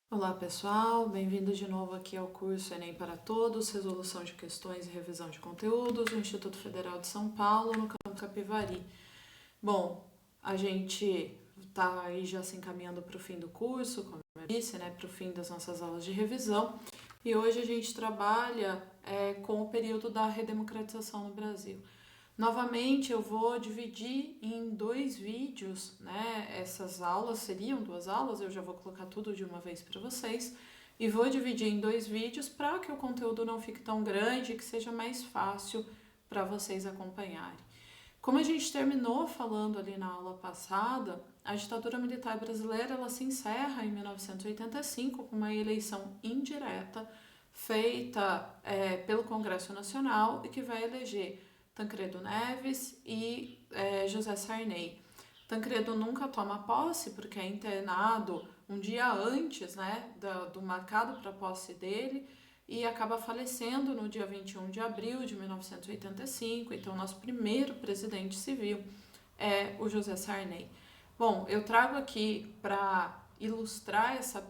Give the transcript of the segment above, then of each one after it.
Olá pessoal, bem-vindo de novo aqui ao curso Enem para Todos, Resolução de Questões e Revisão de Conteúdos do Instituto Federal de São Paulo, no Campo Capivari. Bom, a gente está aí já se encaminhando para o fim do curso, como eu disse, para o fim das nossas aulas de revisão, e hoje a gente trabalha com o período da redemocratização no Brasil. Novamente, eu vou dividir em dois vídeos, Essas aulas seriam duas aulas, eu já vou colocar tudo de uma vez para vocês. E vou dividir em dois vídeos para que o conteúdo não fique tão grande e que seja mais fácil para vocês acompanharem. Como a gente terminou falando ali na aula passada, a ditadura militar brasileira ela se encerra em 1985 com uma eleição indireta feita pelo Congresso Nacional e que vai eleger Tancredo Neves e José Sarney. Tancredo nunca toma posse porque é internado um dia antes do marcado para a posse dele e acaba falecendo no dia 21 de abril de 1985. Então, nosso primeiro presidente civil é o José Sarney. Bom, eu trago aqui para ilustrar esse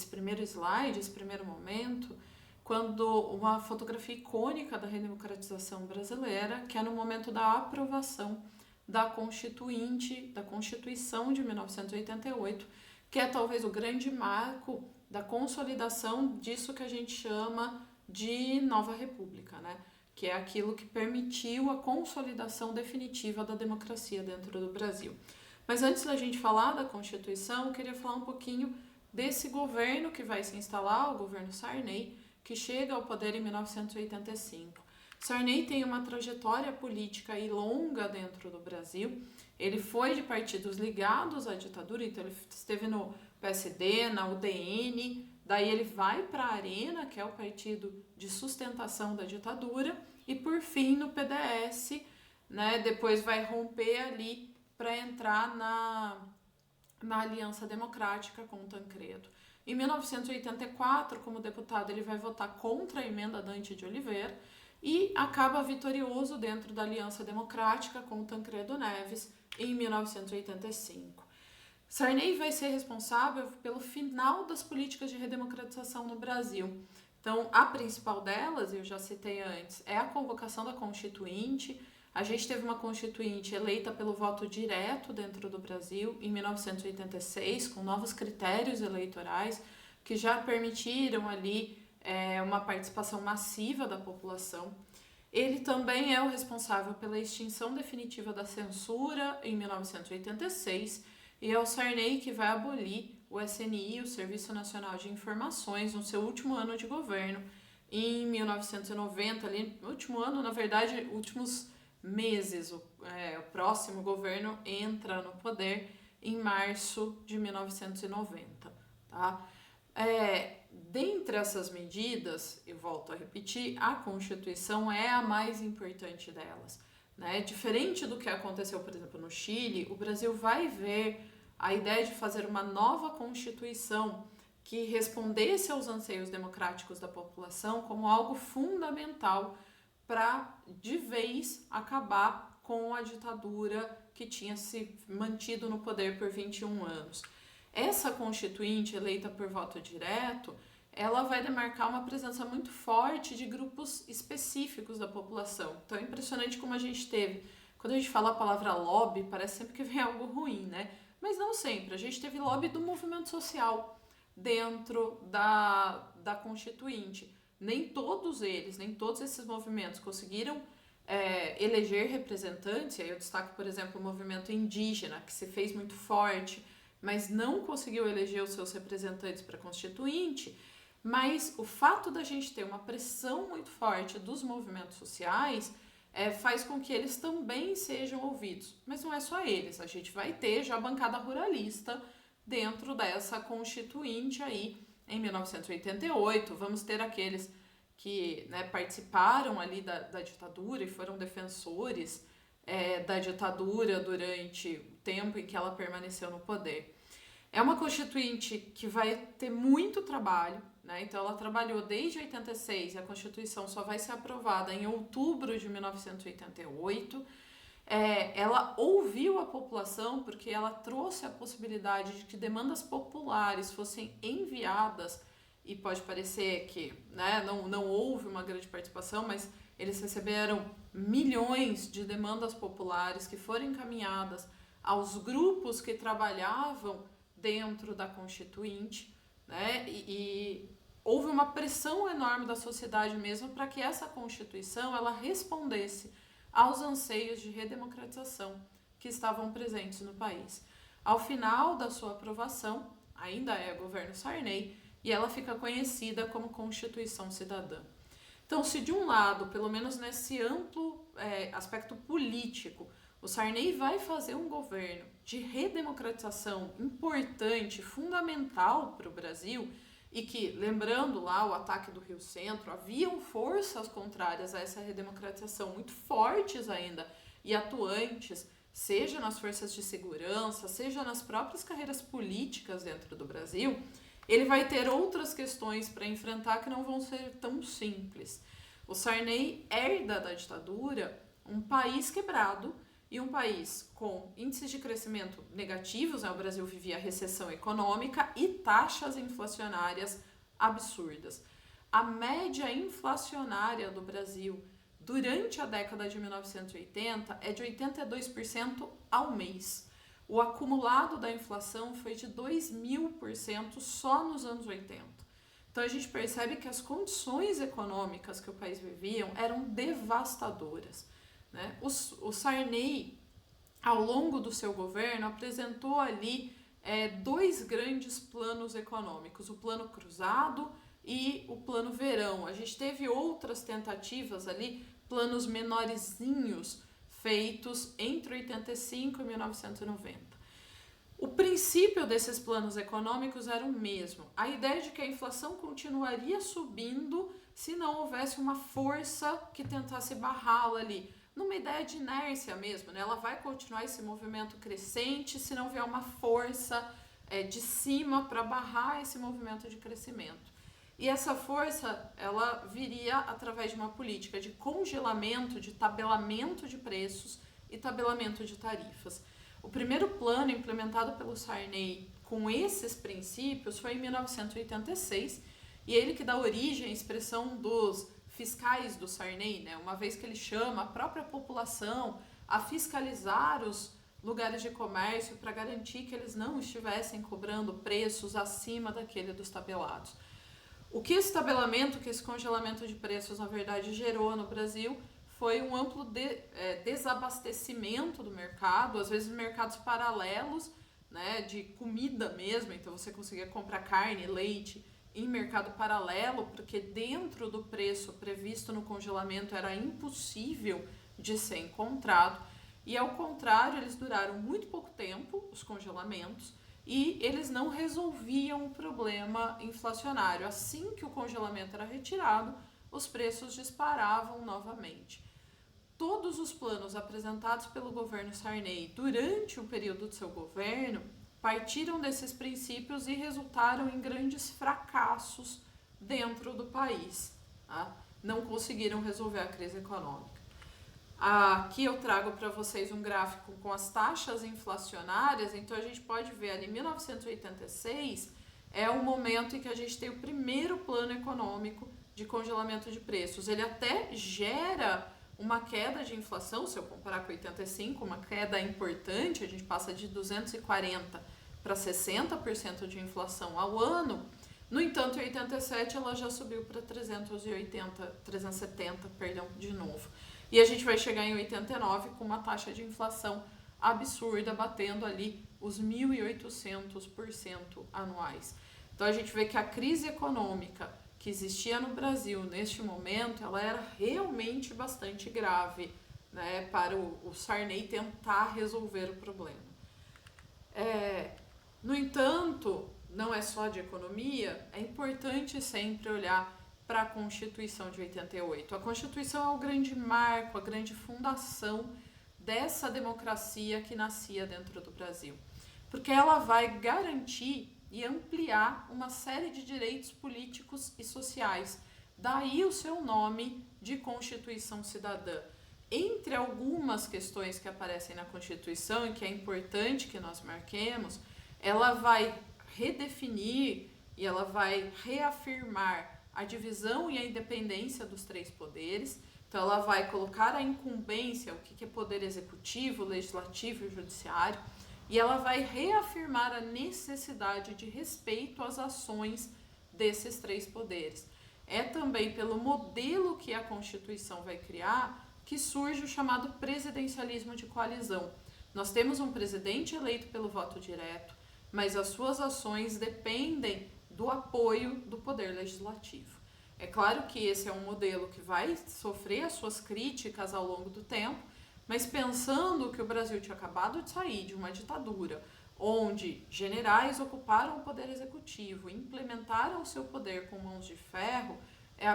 primeiro slide, esse primeiro momento, quando uma fotografia icônica da redemocratização brasileira, que é no momento da aprovação da Constituição de 1988, que é talvez o grande marco da consolidação disso que a gente chama de Nova República, que é aquilo que permitiu a consolidação definitiva da democracia dentro do Brasil. Mas antes da gente falar da Constituição, eu queria falar um pouquinho desse governo que vai se instalar, o governo Sarney, que chega ao poder em 1985. Sarney tem uma trajetória política longa dentro do Brasil. Ele foi de partidos ligados à ditadura, então ele esteve no PSD, na UDN, daí ele vai para a Arena, que é o partido de sustentação da ditadura, e por fim no PDS, depois vai romper ali para entrar na Aliança Democrática com o Tancredo. Em 1984, como deputado, ele vai votar contra a emenda Dante de Oliveira e acaba vitorioso dentro da Aliança Democrática com o Tancredo Neves em 1985. Sarney vai ser responsável pelo final das políticas de redemocratização no Brasil. Então, a principal delas, eu já citei antes, é a convocação da Constituinte. A gente teve uma Constituinte eleita pelo voto direto dentro do Brasil em 1986, com novos critérios eleitorais que já permitiram ali uma participação massiva da população. Ele também é o responsável pela extinção definitiva da censura em 1986 e é o Sarney que vai abolir o SNI, o Serviço Nacional de Informações, no seu último ano de governo, em 1990, ali, no último ano, na verdade, últimos meses. O próximo governo entra no poder em março de 1990. Tá? Dentre essas medidas, eu volto a repetir, a Constituição é a mais importante delas. Diferente do que aconteceu, por exemplo, no Chile, o Brasil vai ver a ideia de fazer uma nova Constituição que respondesse aos anseios democráticos da população como algo fundamental para, de vez, acabar com a ditadura que tinha se mantido no poder por 21 anos. Essa Constituinte, eleita por voto direto, ela vai demarcar uma presença muito forte de grupos específicos da população. Então é impressionante como a gente teve, quando a gente fala a palavra lobby, parece sempre que vem algo ruim, Mas não sempre. A gente teve lobby do movimento social dentro da Constituinte. Nem todos esses movimentos conseguiram eleger representantes. Aí eu destaco, por exemplo, o movimento indígena, que se fez muito forte, mas não conseguiu eleger os seus representantes para a Constituinte. Mas o fato da gente ter uma pressão muito forte dos movimentos sociais faz com que eles também sejam ouvidos. Mas não é só eles, a gente vai ter já a bancada ruralista dentro dessa Constituinte aí em 1988. Vamos ter aqueles que participaram ali da ditadura e foram defensores da ditadura durante o tempo em que ela permaneceu no poder. É uma Constituinte que vai ter muito trabalho, Então ela trabalhou desde 86 e a Constituição só vai ser aprovada em outubro de 1988. ela ouviu a população porque ela trouxe a possibilidade de que demandas populares fossem enviadas, e pode parecer que, né, não houve uma grande participação, mas eles receberam milhões de demandas populares que foram encaminhadas aos grupos que trabalhavam dentro da Constituinte, né, e houve uma pressão enorme da sociedade mesmo para que essa Constituição ela respondesse aos anseios de redemocratização que estavam presentes no país. Ao final da sua aprovação, ainda é governo Sarney, e ela fica conhecida como Constituição Cidadã. Então, se de um lado, pelo menos nesse amplo aspecto político, o Sarney vai fazer um governo de redemocratização importante, fundamental para o Brasil, e que, lembrando lá o ataque do Rio Centro, haviam forças contrárias a essa redemocratização muito fortes ainda e atuantes, seja nas forças de segurança, seja nas próprias carreiras políticas dentro do Brasil, ele vai ter outras questões para enfrentar que não vão ser tão simples. O Sarney herda da ditadura um país quebrado e um país com índices de crescimento negativos, né? O Brasil vivia recessão econômica e taxas inflacionárias absurdas. A média inflacionária do Brasil durante a década de 1980 é de 82% ao mês. O acumulado da inflação foi de 2.000% só nos anos 80. Então a gente percebe que as condições econômicas que o país vivia eram devastadoras. Né? O Sarney, ao longo do seu governo, apresentou ali dois grandes planos econômicos, o plano cruzado e o plano verão. A gente teve outras tentativas ali, planos menorzinhos, feitos entre 85 e 1990. O princípio desses planos econômicos era o mesmo. A ideia de que a inflação continuaria subindo se não houvesse uma força que tentasse barrá-la ali. Numa ideia de inércia mesmo, né? Ela vai continuar esse movimento crescente se não vier uma força de cima para barrar esse movimento de crescimento. E essa força, ela viria através de uma política de congelamento, de tabelamento de preços e tabelamento de tarifas. O primeiro plano implementado pelo Sarney com esses princípios foi em 1986, e ele que dá origem à expressão dos fiscais do Sarney, né? Uma vez que ele chama a própria população a fiscalizar os lugares de comércio para garantir que eles não estivessem cobrando preços acima daquele dos tabelados. O que esse tabelamento, que esse congelamento de preços, na verdade, gerou no Brasil foi um amplo desabastecimento do mercado, às vezes mercados paralelos, né, de comida mesmo, então você conseguia comprar carne, leite em mercado paralelo, porque dentro do preço previsto no congelamento era impossível de ser encontrado, e ao contrário, eles duraram muito pouco tempo, os congelamentos, e eles não resolviam o problema inflacionário. Assim que o congelamento era retirado, os preços disparavam novamente. Todos os planos apresentados pelo governo Sarney durante o período do seu governo partiram desses princípios e resultaram em grandes fracassos dentro do país. Tá? Não conseguiram resolver a crise econômica. Aqui eu trago para vocês um gráfico com as taxas inflacionárias, então a gente pode ver ali em 1986 é o momento em que a gente tem o primeiro plano econômico de congelamento de preços. Ele até gera uma queda de inflação, se eu comparar com 85, uma queda importante, a gente passa de 240 para 60% de inflação ao ano. No entanto, em 87 ela já subiu para 370, de novo. E a gente vai chegar em 89 com uma taxa de inflação absurda, batendo ali os 1.800% anuais. Então a gente vê que a crise econômica que existia no Brasil neste momento, ela era realmente bastante grave, né, para o Sarney tentar resolver o problema. No entanto, não é só de economia, é importante sempre olhar para a Constituição de 88. A Constituição é o grande marco, a grande fundação dessa democracia que nascia dentro do Brasil, porque ela vai garantir e ampliar uma série de direitos políticos e sociais. Daí o seu nome de Constituição Cidadã, Entre algumas questões que aparecem na Constituição e que é importante que nós marquemos, ela vai redefinir e ela vai reafirmar a divisão e a independência dos três poderes. Então, ela vai colocar a incumbência, o que é poder executivo, legislativo e judiciário, e ela vai reafirmar a necessidade de respeito às ações desses três poderes. É também pelo modelo que a Constituição vai criar que surge o chamado presidencialismo de coalizão. Nós temos um presidente eleito pelo voto direto, mas as suas ações dependem do apoio do poder legislativo. É claro que esse é um modelo que vai sofrer as suas críticas ao longo do tempo, mas pensando que o Brasil tinha acabado de sair de uma ditadura, onde generais ocuparam o poder executivo e implementaram o seu poder com mãos de ferro, é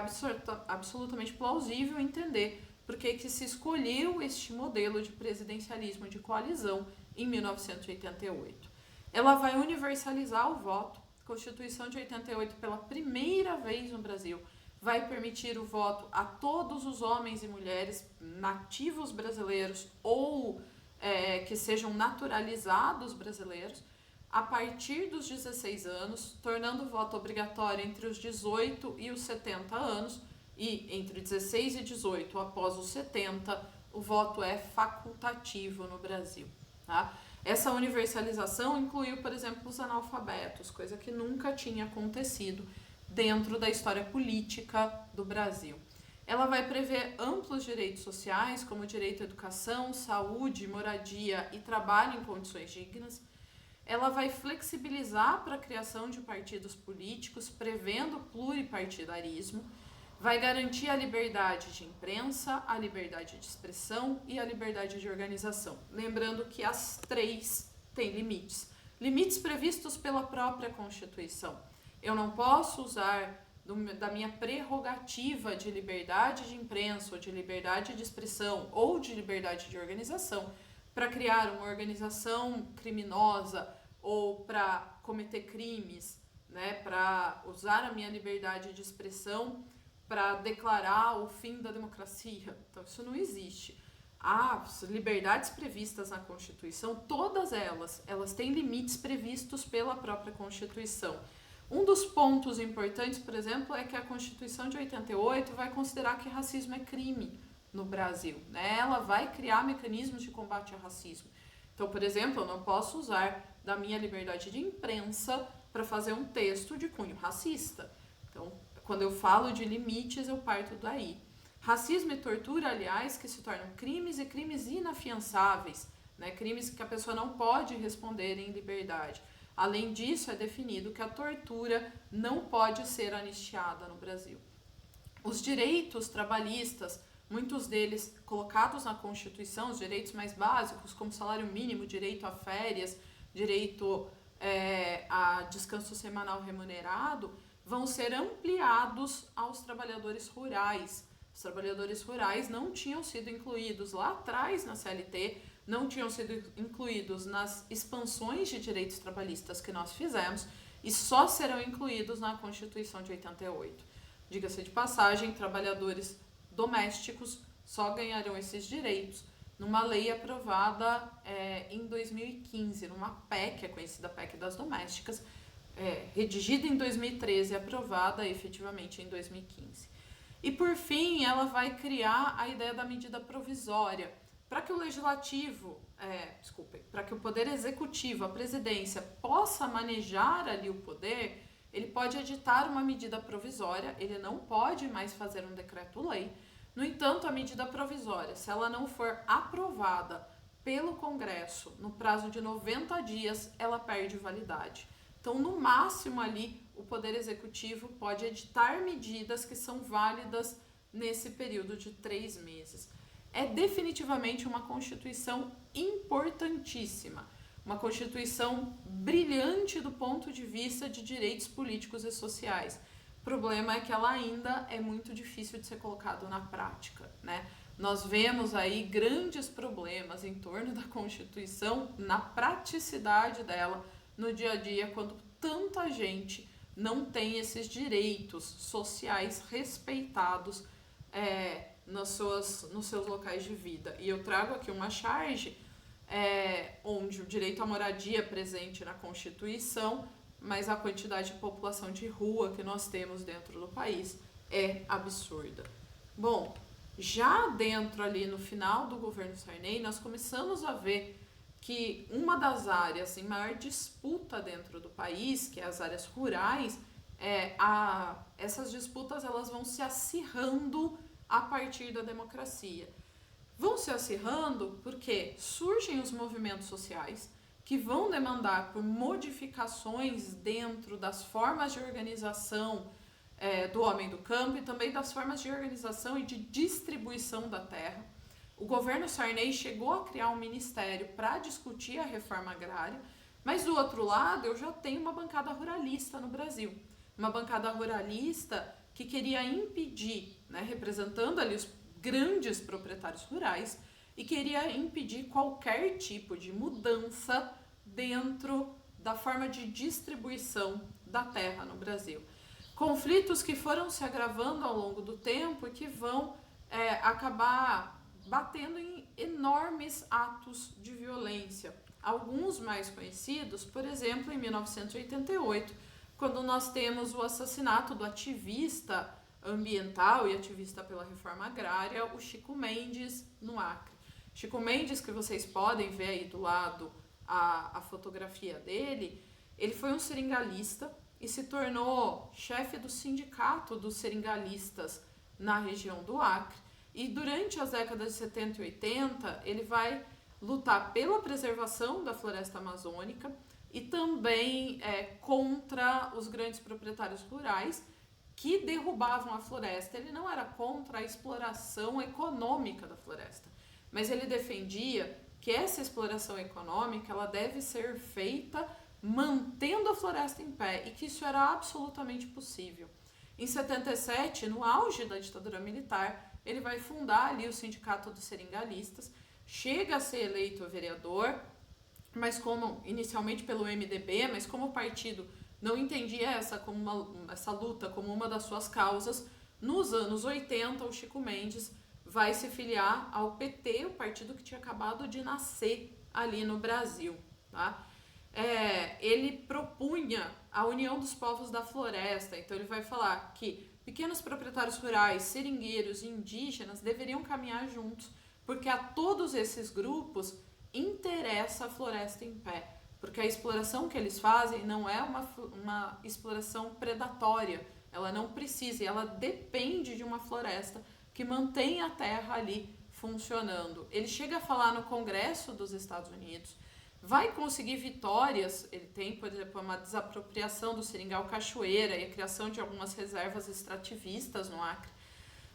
absolutamente plausível entender por que se escolheu este modelo de presidencialismo de coalizão em 1988. Ela vai universalizar o voto. A Constituição de 88, pela primeira vez no Brasil, vai permitir o voto a todos os homens e mulheres nativos brasileiros ou que sejam naturalizados brasileiros a partir dos 16 anos, tornando o voto obrigatório entre os 18 e os 70 anos, e entre 16 e 18, após os 70, o voto é facultativo no Brasil. Tá? Essa universalização incluiu, por exemplo, os analfabetos, coisa que nunca tinha acontecido dentro da história política do Brasil. Ela vai prever amplos direitos sociais, como direito à educação, saúde, moradia e trabalho em condições dignas. Ela vai flexibilizar para a criação de partidos políticos, prevendo pluripartidarismo. Vai garantir a liberdade de imprensa, a liberdade de expressão e a liberdade de organização. Lembrando que as três têm limites. Limites previstos pela própria Constituição. Eu não posso usar da minha prerrogativa de liberdade de imprensa, ou de liberdade de expressão, ou de liberdade de organização, para criar uma organização criminosa ou para cometer crimes, né, para usar a minha liberdade de expressão para declarar o fim da democracia. Então, isso não existe. As liberdades previstas na Constituição, todas elas têm limites previstos pela própria Constituição. Um dos pontos importantes, por exemplo, é que a Constituição de 88 vai considerar que racismo é crime no Brasil, né? Ela vai criar mecanismos de combate ao racismo. Então, por exemplo, eu não posso usar da minha liberdade de imprensa para fazer um texto de cunho racista. Então, quando eu falo de limites, eu parto daí. Racismo e tortura, aliás, que se tornam crimes e crimes inafiançáveis, né? Crimes que a pessoa não pode responder em liberdade. Além disso, é definido que a tortura não pode ser anistiada no Brasil. Os direitos trabalhistas, muitos deles colocados na Constituição, os direitos mais básicos, como salário mínimo, direito a férias, direito a descanso semanal remunerado, vão ser ampliados aos trabalhadores rurais. Os trabalhadores rurais não tinham sido incluídos lá atrás na CLT, não tinham sido incluídos nas expansões de direitos trabalhistas que nós fizemos e só serão incluídos na Constituição de 88. Diga-se de passagem, trabalhadores domésticos só ganharão esses direitos numa lei aprovada em 2015, numa PEC, a conhecida PEC das domésticas, redigida em 2013 e aprovada efetivamente em 2015. E por fim, ela vai criar a ideia da medida provisória, para que o legislativo, para que o poder executivo, a presidência, possa manejar ali o poder, ele pode editar uma medida provisória, ele não pode mais fazer um decreto-lei. No entanto, a medida provisória, se ela não for aprovada pelo Congresso no prazo de 90 dias, ela perde validade. Então, no máximo ali, o Poder Executivo pode editar medidas que são válidas nesse período de 3 meses. É definitivamente uma Constituição importantíssima, uma Constituição brilhante do ponto de vista de direitos políticos e sociais. O problema é que ela ainda é muito difícil de ser colocado na prática, né? Nós vemos aí grandes problemas em torno da Constituição, na praticidade dela, no dia a dia, quando tanta gente não tem esses direitos sociais respeitados nos seus locais de vida. E eu trago aqui uma charge onde o direito à moradia é presente na Constituição, mas a quantidade de população de rua que nós temos dentro do país é absurda. Bom, já dentro ali no final do governo Sarney, nós começamos a ver que uma das áreas em maior disputa dentro do país, que é as áreas rurais, essas disputas elas vão se acirrando a partir da democracia. Vão se acirrando porque surgem os movimentos sociais que vão demandar por modificações dentro das formas de organização do homem do campo e também das formas de organização e de distribuição da terra. O governo Sarney chegou a criar um ministério para discutir a reforma agrária, mas do outro lado eu já tenho uma bancada ruralista no Brasil. Uma bancada ruralista que queria impedir, representando ali os grandes proprietários rurais, e queria impedir qualquer tipo de mudança dentro da forma de distribuição da terra no Brasil. Conflitos que foram se agravando ao longo do tempo e que vão acabar batendo em enormes atos de violência. Alguns mais conhecidos, por exemplo, em 1988, quando nós temos o assassinato do ativista ambiental e ativista pela reforma agrária, o Chico Mendes, no Acre. Chico Mendes, que vocês podem ver aí do lado a fotografia dele, ele foi um seringalista e se tornou chefe do sindicato dos seringalistas na região do Acre. E durante as décadas de 70 e 80, ele vai lutar pela preservação da floresta amazônica e também contra os grandes proprietários rurais que derrubavam a floresta. Ele não era contra a exploração econômica da floresta, mas ele defendia que essa exploração econômica ela deve ser feita mantendo a floresta em pé e que isso era absolutamente possível. Em 77, no auge da ditadura militar, ele vai fundar ali o Sindicato dos Seringalistas, chega a ser eleito vereador, mas inicialmente pelo MDB, mas como o partido não entendia essa luta como uma das suas causas, nos anos 80 o Chico Mendes vai se filiar ao PT, o partido que tinha acabado de nascer ali no Brasil. Tá? Ele propunha a união dos povos da floresta, então ele vai falar que pequenos proprietários rurais, seringueiros e indígenas deveriam caminhar juntos, porque a todos esses grupos interessa a floresta em pé, porque a exploração que eles fazem não é uma exploração predatória, ela não precisa, ela depende de uma floresta que mantém a terra ali funcionando. Ele chega a falar no Congresso dos Estados Unidos, vai conseguir vitórias, ele tem, por exemplo, uma desapropriação do seringal Cachoeira e a criação de algumas reservas extrativistas no Acre,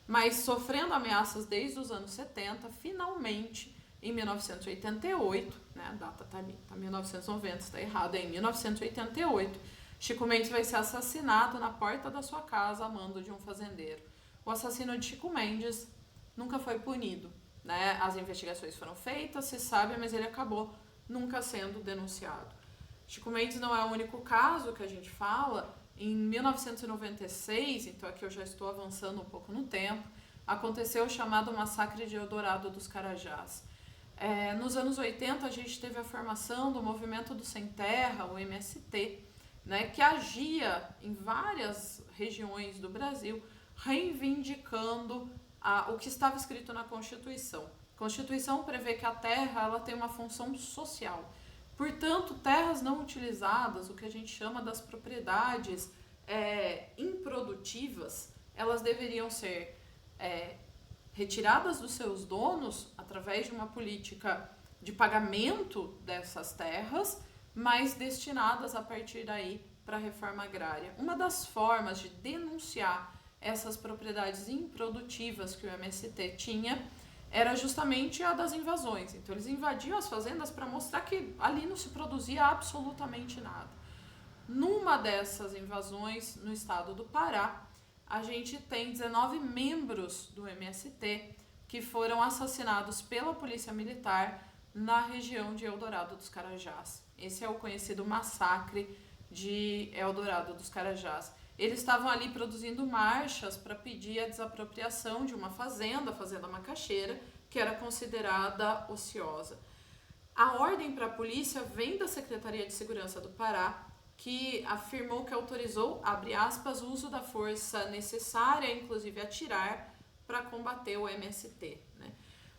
mas sofrendo ameaças desde os anos 70, finalmente, em 1988, a data está ali, está 1990, está errado, em 1988, Chico Mendes vai ser assassinado na porta da sua casa a mando de um fazendeiro. O assassino de Chico Mendes nunca foi punido, As investigações foram feitas, se sabe, mas ele acabou nunca sendo denunciado. Chico Mendes não é o único caso que a gente fala. Em 1996, então aqui eu já estou avançando um pouco no tempo, aconteceu o chamado Massacre de Eldorado dos Carajás. Nos anos 80, a gente teve a formação do Movimento do Sem Terra, o MST, que agia em várias regiões do Brasil, reivindicando o que estava escrito na Constituição. A Constituição prevê que a terra ela tem uma função social. Portanto, terras não utilizadas, o que a gente chama das propriedades improdutivas, elas deveriam ser retiradas dos seus donos através de uma política de pagamento dessas terras, mas destinadas a partir daí para a reforma agrária. Uma das formas de denunciar essas propriedades improdutivas que o MST tinha era justamente a das invasões. Então eles invadiam as fazendas para mostrar que ali não se produzia absolutamente nada. Numa dessas invasões, no estado do Pará, a gente tem 19 membros do MST que foram assassinados pela polícia militar na região de Eldorado dos Carajás. Esse é o conhecido massacre de Eldorado dos Carajás. eles estavam ali produzindo marchas para pedir a desapropriação de uma fazenda, a Fazenda Macaxeira, que era considerada ociosa. A ordem para a polícia vem da Secretaria de Segurança do Pará, que afirmou que autorizou, abre aspas, o uso da força necessária, inclusive atirar, para combater o MST. Né?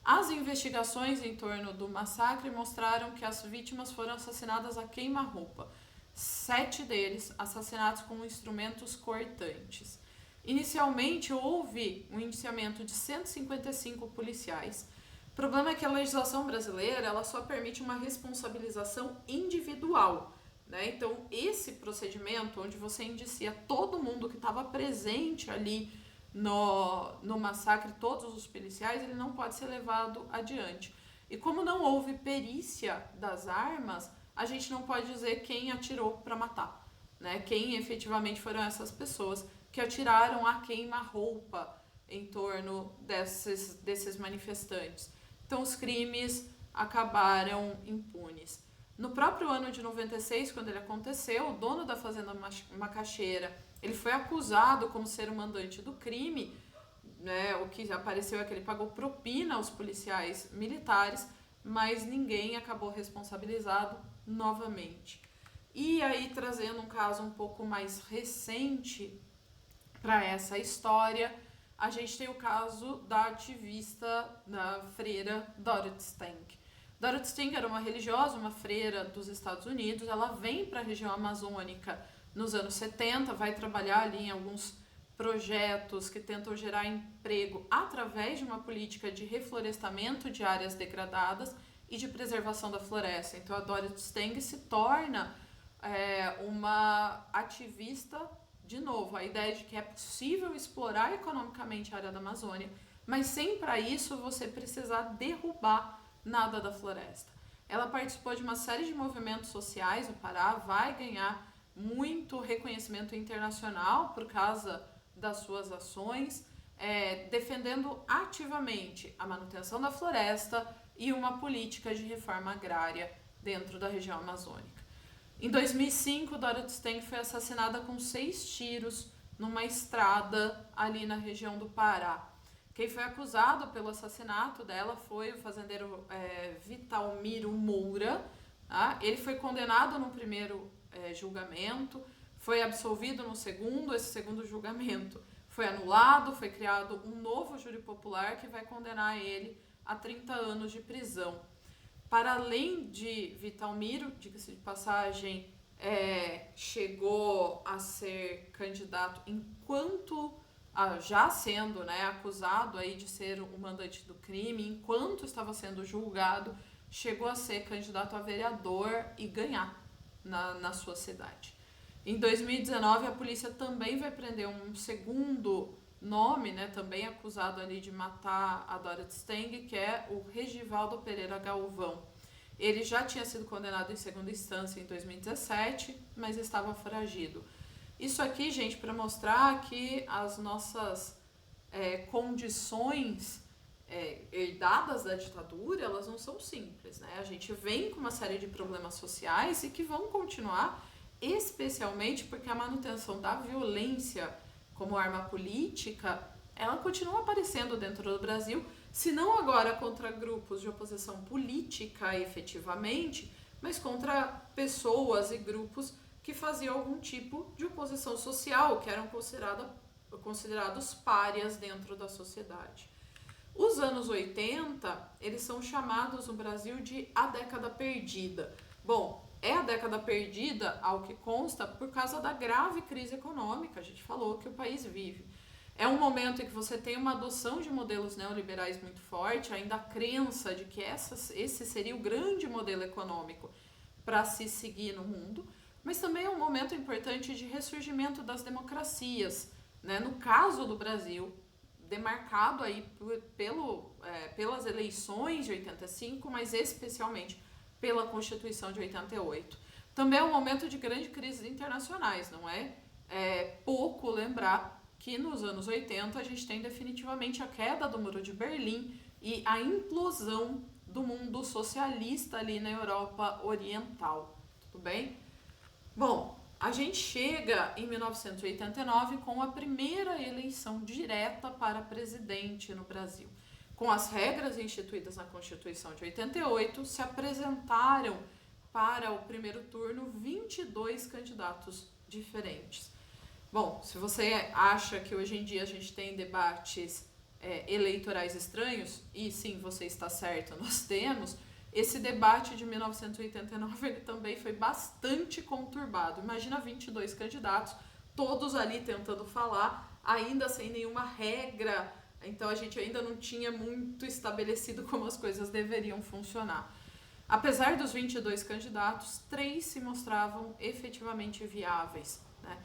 As investigações em torno do massacre mostraram que as vítimas foram assassinadas a queima-roupa. 7 deles assassinados com instrumentos cortantes. Inicialmente houve um indiciamento de 155 policiais. O problema é que a legislação brasileira ela só permite uma responsabilização individual. Né? Então, esse procedimento, onde você indicia todo mundo que estava presente ali no massacre, todos os policiais, ele não pode ser levado adiante. E como não houve perícia das armas, a gente não pode dizer quem atirou para matar, né? Quem efetivamente foram essas pessoas que atiraram a queima-roupa em torno desses manifestantes. Então, os crimes acabaram impunes. No próprio ano de 96, quando ele aconteceu, o dono da Fazenda Macaxeira, ele foi acusado como ser o mandante do crime, né? O que apareceu é que ele pagou propina aos policiais militares, mas ninguém acabou responsabilizado novamente. E aí, trazendo um caso um pouco mais recente para essa história, a gente tem o caso da ativista, da freira Dorothy Stank. Dorothy Stank era uma religiosa, uma freira dos Estados Unidos. Ela vem para a região amazônica nos anos 70, vai trabalhar ali em alguns projetos que tentam gerar emprego através de uma política de reflorestamento de áreas degradadas e de preservação da floresta. Então a Dorothy Stank se torna uma ativista, de novo, a ideia de que é possível explorar economicamente a área da Amazônia, mas sem para isso você precisar derrubar nada da floresta. Ela participou de uma série de movimentos sociais no Pará, vai ganhar muito reconhecimento internacional por causa das suas ações, defendendo ativamente a manutenção da floresta e uma política de reforma agrária dentro da região amazônica. Em 2005, Dorothy Stank foi assassinada com 6 tiros numa estrada ali na região do Pará. Quem foi acusado pelo assassinato dela foi o fazendeiro Vitalmiro Moura. Tá? Ele foi condenado no primeiro julgamento, foi absolvido no segundo. Esse segundo julgamento foi anulado, foi criado um novo júri popular que vai condenar ele a 30 anos de prisão. Para além de Vitalmiro, diga-se de passagem, chegou a ser candidato enquanto, já sendo acusado aí de ser o mandante do crime, enquanto estava sendo julgado, chegou a ser candidato a vereador e ganhar na sua cidade. Em 2019, a polícia também vai prender um segundo nome, também acusado ali de matar a Dorothy Stank, que é o Regivaldo Pereira Galvão. Ele já tinha sido condenado em segunda instância em 2017, mas estava foragido. Isso aqui, gente, para mostrar que as nossas condições herdadas da ditadura, elas não são simples, né? A gente vem com uma série de problemas sociais e que vão continuar, especialmente porque a manutenção da violência como arma política, ela continua aparecendo dentro do Brasil, se não agora contra grupos de oposição política efetivamente, mas contra pessoas e grupos que faziam algum tipo de oposição social, que eram considerados párias dentro da sociedade. Os anos 80, eles são chamados no Brasil de a década perdida. Bom, é a década perdida, ao que consta, por causa da grave crise econômica, a gente falou, que o país vive. É um momento em que você tem uma adoção de modelos neoliberais muito forte, ainda a crença de que esse seria o grande modelo econômico para se seguir no mundo, mas também é um momento importante de ressurgimento das democracias, né? No caso do Brasil, demarcado aí pelas eleições de 85, mas especialmente pela Constituição de 88. Também é um momento de grande crises internacionais, não é? Pouco lembrar que nos anos 80 a gente tem definitivamente a queda do Muro de Berlim e a implosão do mundo socialista ali na Europa Oriental. Tudo bem? Bom, a gente chega em 1989 com a primeira eleição direta para presidente no Brasil. Com as regras instituídas na Constituição de 88, se apresentaram para o primeiro turno 22 candidatos diferentes. Bom, se você acha que hoje em dia a gente tem debates eleitorais estranhos, e sim, você está certo, nós temos, esse debate de 1989 ele também foi bastante conturbado. Imagina 22 candidatos, todos ali tentando falar, ainda sem nenhuma regra, então a gente ainda não tinha muito estabelecido como as coisas deveriam funcionar. Apesar dos 22 candidatos, 3 se mostravam efetivamente viáveis, né?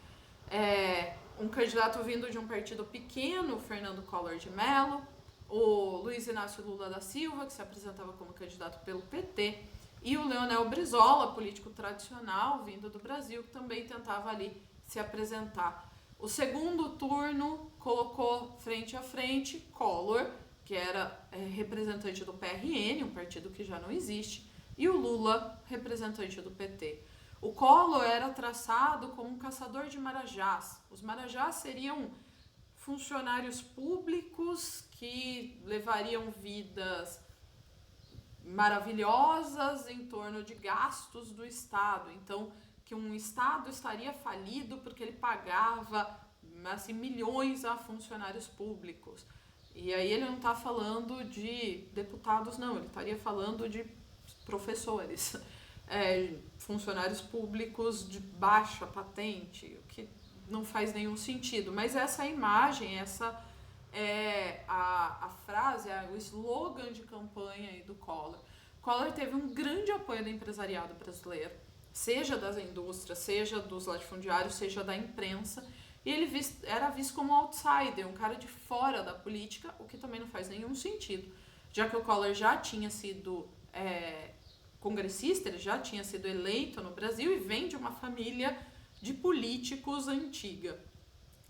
Um candidato vindo de um partido pequeno, Fernando Collor de Mello, o Luiz Inácio Lula da Silva, que se apresentava como candidato pelo PT, e o Leonel Brizola, político tradicional, vindo do Brasil, que também tentava ali se apresentar. O segundo turno colocou frente a frente Collor, que era representante do PRN, um partido que já não existe, e o Lula, representante do PT. O Collor era traçado como um caçador de marajás. Os marajás seriam funcionários públicos que levariam vidas maravilhosas em torno de gastos do Estado. Então, que um Estado estaria falido porque ele pagava assim, milhões a funcionários públicos. E aí ele não está falando de deputados, não. Ele estaria falando de professores, funcionários públicos de baixa patente, o que não faz nenhum sentido. Mas essa imagem, essa é a frase, o slogan de campanha aí do Collor. Collor teve um grande apoio do empresariado brasileiro, seja das indústrias, seja dos latifundiários, seja da imprensa, e ele era visto como um outsider, um cara de fora da política, o que também não faz nenhum sentido, já que o Collor já tinha sido congressista, ele já tinha sido eleito no Brasil e vem de uma família de políticos antiga.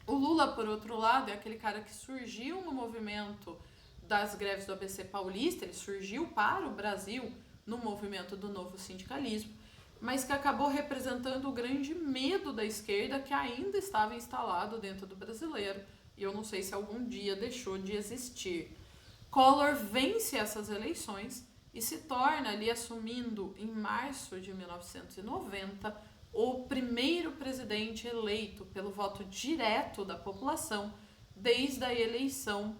O Lula, por outro lado, é aquele cara que surgiu no movimento das greves do ABC Paulista, ele surgiu para o Brasil no movimento do novo sindicalismo, mas que acabou representando o grande medo da esquerda que ainda estava instalado dentro do brasileiro, e eu não sei se algum dia deixou de existir. Collor vence essas eleições e se torna ali, assumindo em março de 1990, o primeiro presidente eleito pelo voto direto da população desde a eleição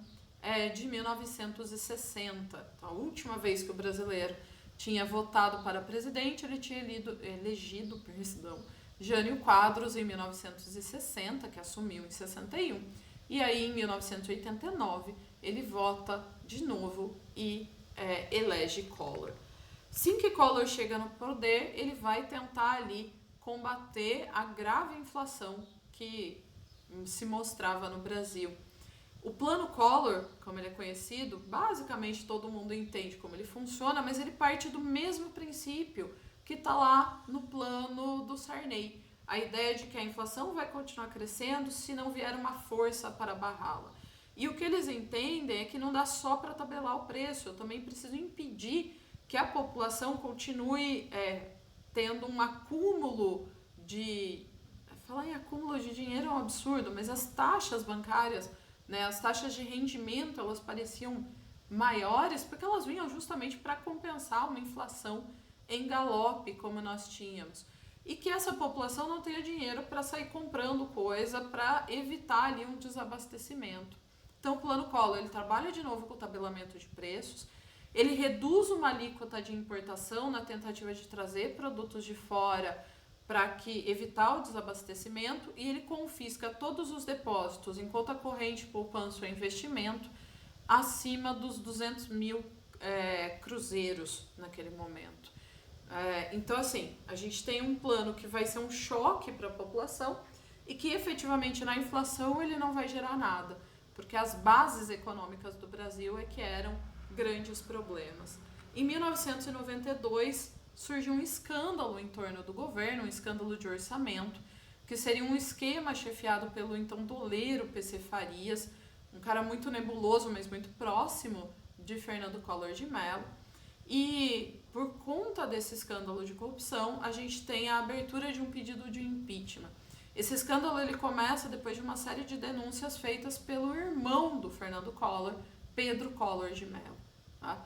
de 1960. Então, a última vez que o brasileiro tinha votado para presidente, ele tinha elegido Jânio Quadros em 1960, que assumiu em 61. E aí, em 1989, ele vota de novo e elege Collor. Assim que Collor chega no poder, ele vai tentar ali combater a grave inflação que se mostrava no Brasil. O Plano Collor, como ele é conhecido, basicamente todo mundo entende como ele funciona, mas ele parte do mesmo princípio que está lá no plano do Sarney. A ideia de que a inflação vai continuar crescendo se não vier uma força para barrá-la. E o que eles entendem é que não dá só para tabelar o preço, eu também preciso impedir que a população continue tendo um acúmulo de... Falar em acúmulo de dinheiro é um absurdo, mas as taxas bancárias, né, as taxas de rendimento, elas pareciam maiores porque elas vinham justamente para compensar uma inflação em galope como nós tínhamos. E que essa população não tenha dinheiro para sair comprando coisa para evitar ali um desabastecimento. Então o Plano Collor, ele trabalha de novo com o tabelamento de preços, ele reduz uma alíquota de importação na tentativa de trazer produtos de fora para evitar o desabastecimento, e ele confisca todos os depósitos em conta corrente, poupança ou investimento acima dos 200 mil cruzeiros naquele momento. Então, assim, a gente tem um plano que vai ser um choque para a população e que efetivamente na inflação ele não vai gerar nada, porque as bases econômicas do Brasil que eram grandes problemas. Em 1992, surge um escândalo em torno do governo, um escândalo de orçamento, que seria um esquema chefiado pelo então doleiro PC Farias, um cara muito nebuloso, mas muito próximo de Fernando Collor de Mello. E por conta desse escândalo de corrupção, a gente tem a abertura de um pedido de impeachment. Esse escândalo ele começa depois de uma série de denúncias feitas pelo irmão do Fernando Collor, Pedro Collor de Mello. Tá?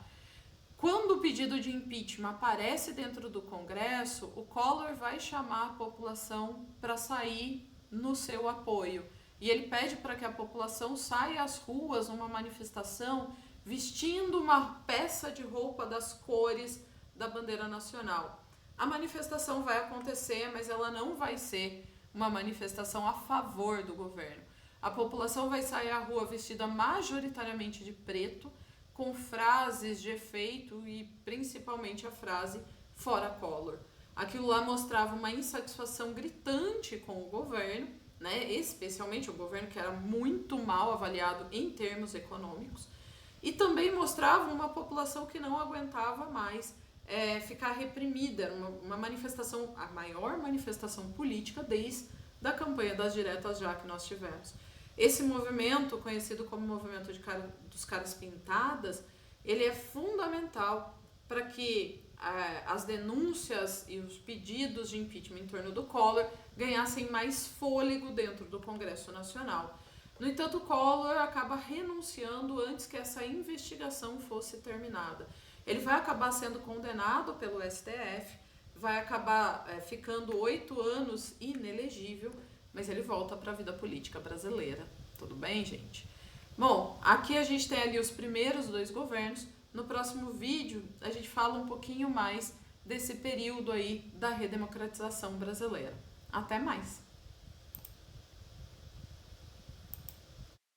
Quando o pedido de impeachment aparece dentro do Congresso, o Collor vai chamar a população para sair no seu apoio. E ele pede para que a população saia às ruas numa manifestação vestindo uma peça de roupa das cores da bandeira nacional. A manifestação vai acontecer, mas ela não vai ser uma manifestação a favor do governo. A população vai sair à rua vestida majoritariamente de preto, com frases de efeito e principalmente a frase "fora Collor". Aquilo lá mostrava uma insatisfação gritante com o governo, né? Especialmente o governo que era muito mal avaliado em termos econômicos, e também mostrava uma população que não aguentava mais ficar reprimida. Era uma manifestação, a maior manifestação política desde a campanha das diretas já que nós tivemos. Esse movimento, conhecido como movimento dos caras pintadas, ele é fundamental para que as denúncias e os pedidos de impeachment em torno do Collor ganhassem mais fôlego dentro do Congresso Nacional. No entanto, o Collor acaba renunciando antes que essa investigação fosse terminada. Ele vai acabar sendo condenado pelo STF, vai acabar ficando 8 anos inelegível, mas ele volta para a vida política brasileira. Tudo bem, gente? Bom, aqui a gente tem ali os primeiros 2 governos. No próximo vídeo, a gente fala um pouquinho mais desse período aí da redemocratização brasileira. Até mais!